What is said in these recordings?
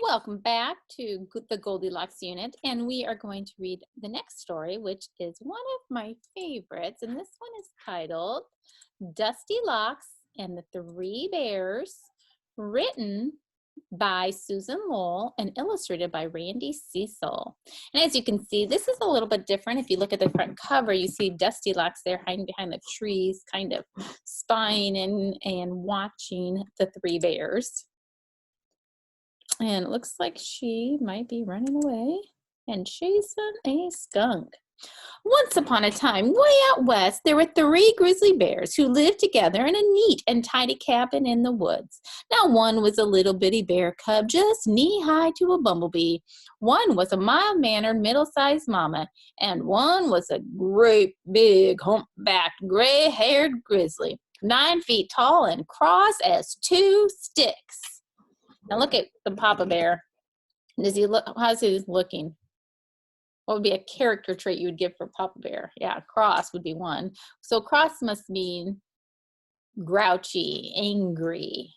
Welcome back to the Goldilocks unit, and we are going to read the next story, which is one of my favorites, and this one is titled Dusty Locks and the Three Bears, written by Susan Lowell and illustrated by Randy Cecil. And as you can see, this is a little bit different. If you look at the front cover, you see Dusty Locks there hiding behind the trees, kind of spying and watching the three bears. And it looks like she might be running away and chasing a skunk. Once upon a time, way out west, there were three grizzly bears who lived together in a neat and tidy cabin in the woods. Now, one was a little bitty bear cub, just knee-high to a bumblebee. One was a mild-mannered, middle-sized mama, and one was a great big, humpbacked, gray-haired grizzly, 9 feet tall and cross as two sticks. Now look at the Papa Bear. Does he look? How's he looking? What would be a character trait you would give for Papa Bear? Yeah, cross would be one. So cross must mean grouchy, angry,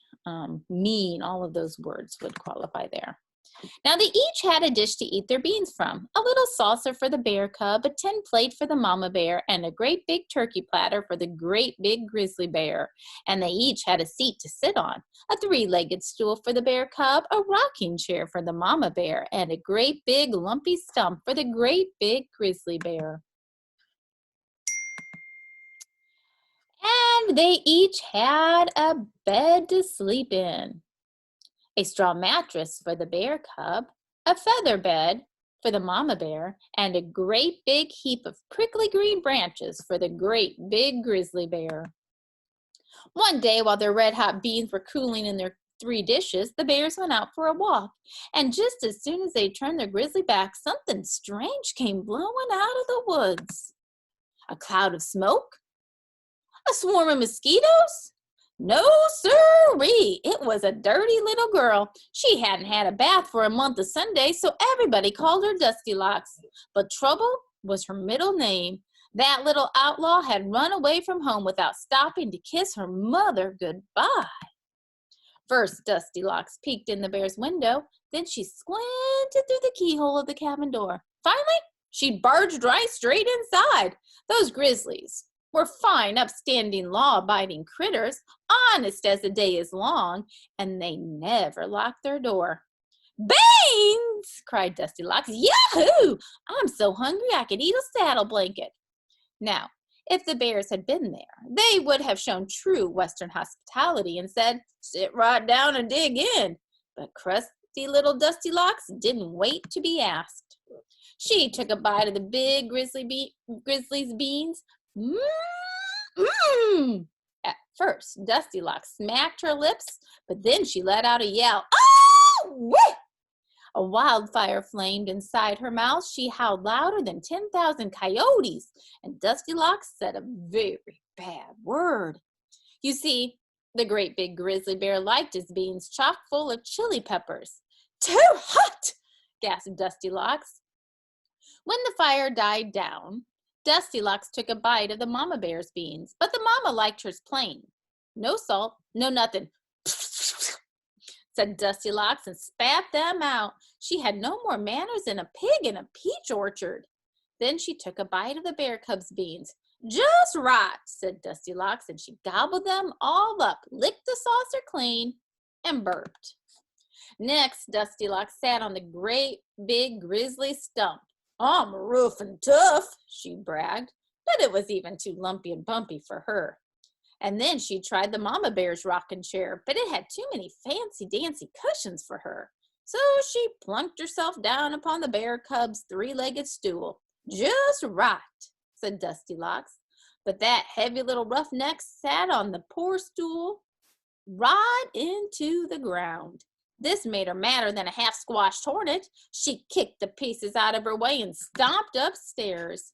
mean. All of those words would qualify there. Now they each had a dish to eat their beans from. A little saucer for the bear cub, a tin plate for the mama bear, and a great big turkey platter for the great big grizzly bear. And they each had a seat to sit on. A three-legged stool for the bear cub, a rocking chair for the mama bear, and a great big lumpy stump for the great big grizzly bear. And they each had a bed to sleep in. A straw mattress for the bear cub, a feather bed for the mama bear, and a great big heap of prickly green branches for the great big grizzly bear. One day, while their red-hot beans were cooling in their 3 dishes, the bears went out for a walk. And just as soon as they turned their grizzly back, something strange came blowing out of the woods. A cloud of smoke? A swarm of mosquitoes? No, sirree, it was a dirty little girl. She hadn't had a bath for a month of Sundays, so everybody called her Dusty Locks. But Trouble was her middle name. That little outlaw had run away from home without stopping to kiss her mother goodbye. First, Dusty Locks peeked in the bear's window. Then she squinted through the keyhole of the cabin door. Finally, she barged right straight inside. Those grizzlies were fine, upstanding, law-abiding critters, honest as the day is long, and they never locked their door. "Beans!" cried Dusty Locks. "Yahoo! I'm so hungry I could eat a saddle blanket." Now, if the bears had been there, they would have shown true Western hospitality and said, "Sit right down and dig in." But crusty little Dusty Locks didn't wait to be asked. She took a bite of the big grizzly's beans. Mmm! At first, Dusty Locks smacked her lips, but then she let out a yell. "Oh! Wee!" A wildfire flamed inside her mouth. She howled louder than 10,000 coyotes, and Dusty Locks said a very bad word. You see, the great big grizzly bear liked his beans chock full of chili peppers. "Too hot!" gasped Dusty Locks. When the fire died down, Dusty Locks took a bite of the mama bear's beans, but the mama liked hers plain. "No salt, no nothing," said Dusty Locks and spat them out. She had no more manners than a pig in a peach orchard. Then she took a bite of the bear cub's beans. "Just right," said Dusty Locks, and she gobbled them all up, licked the saucer clean, and burped. Next, Dusty Locks sat on the great big grizzly stump. "I'm rough and tough," she bragged, but it was even too lumpy and bumpy for her. And then she tried the mama bear's rocking chair, but it had too many fancy-dancy cushions for her. So she plunked herself down upon the bear cub's 3-legged stool. "Just right," said Dusty Locks, but that heavy little roughneck sat on the poor stool right into the ground. This made her madder than a half-squashed hornet. She kicked the pieces out of her way and stomped upstairs.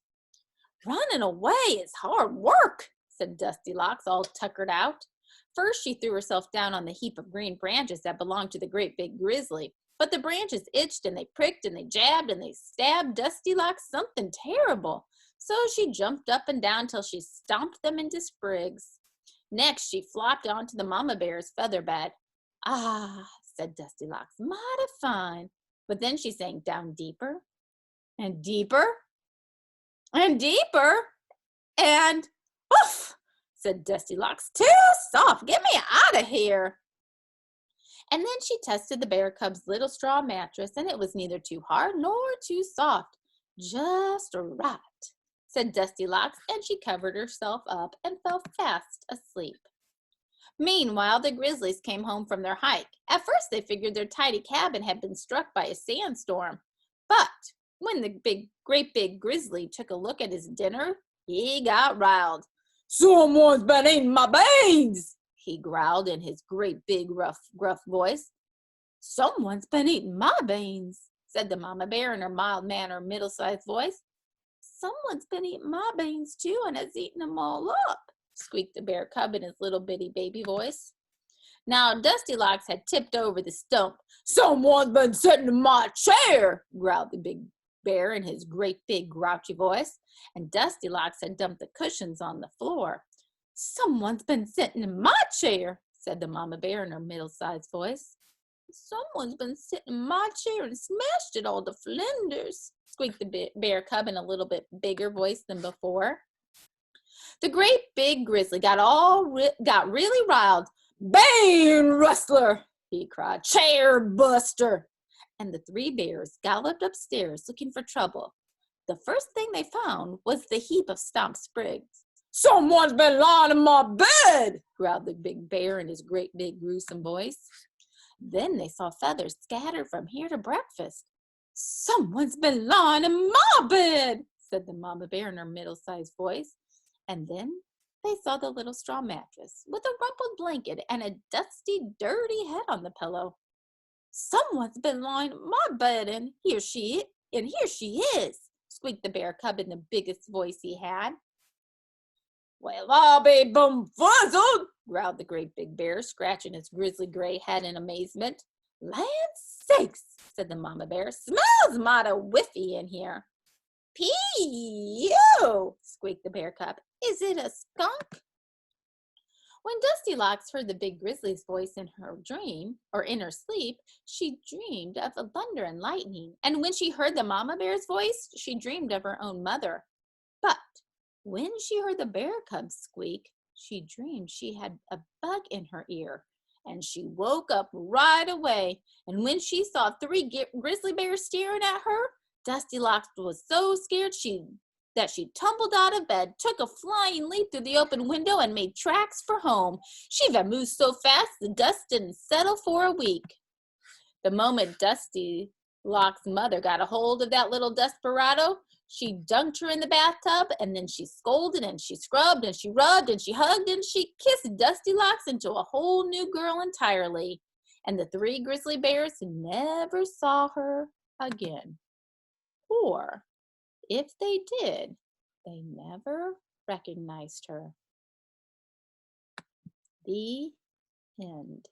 "Running away is hard work," said Dusty Locks, all tuckered out. First, she threw herself down on the heap of green branches that belonged to the great big grizzly. But the branches itched and they pricked and they jabbed and they stabbed Dusty Locks something terrible. So she jumped up and down till she stomped them into sprigs. Next, she flopped onto the mama bear's feather bed. "Ah," said Dusty Locks. Mighty fine. But then she sank down deeper and deeper and deeper. And, oof, said Dusty Locks. Too soft. Get me out of here. And then she tested the bear cub's little straw mattress, and it was neither too hard nor too soft. Just right, said Dusty Locks, and she covered herself up and fell fast asleep. Meanwhile, the Grizzlies came home from their hike. At first, they figured their tidy cabin had been struck by a sandstorm. But when the great big Grizzly took a look at his dinner, he got riled. Someone's been eating my beans, he growled in his great big gruff voice. Someone's been eating my beans, said the mama bear in her mild-mannered, middle-sized voice. Someone's been eating my beans too and has eaten them all up, squeaked the bear cub in his little bitty baby voice. Now Dusty Locks had tipped over the stump. Someone's been sitting in my chair, growled the big bear in his great big grouchy voice, and Dusty Locks had dumped the cushions on the floor. Someone's been sitting in my chair, said the mama bear in her middle-sized voice. Someone's been sitting in my chair and smashed it all to flinders, squeaked the bear cub in a little bit bigger voice than before. The great big Grizzly got really riled. Bean rustler, he cried. Chair buster. And the three bears galloped upstairs looking for trouble. The first thing they found was the heap of stomp sprigs. Someone's been lying in my bed, growled the big bear in his great big gruesome voice. Then they saw feathers scattered from here to breakfast. Someone's been lying in my bed, said the mama bear in her middle-sized voice. And then they saw the little straw mattress with a rumpled blanket and a dusty, dirty head on the pillow. Someone's been lying in my bed, and here she is, squeaked the bear cub in the biggest voice he had. Well, I'll be bumfuzzled, growled the great big bear, scratching his grizzly gray head in amazement. Land sakes, said the mama bear. Smells mighty whiffy in here. Pee-oo, squeaked the bear cub. Is it a skunk? When Dusty Locks heard the big Grizzly's voice in her dream, or in her sleep, she dreamed of thunder and lightning. And when she heard the mama bear's voice, she dreamed of her own mother. But when she heard the bear cub squeak, she dreamed she had a bug in her ear. And she woke up right away. And when she saw three grizzly bears staring at her, Dusty Locks was so scared that she tumbled out of bed, took a flying leap through the open window, and made tracks for home. She vamoosed so fast the dust didn't settle for a week. The moment Dusty Locks' mother got a hold of that little desperado, she dunked her in the bathtub, and then she scolded and she scrubbed and she rubbed and she hugged and she kissed Dusty Locks into a whole new girl entirely. And the three grizzly bears never saw her again. Or, if they did, they never recognized her. The end.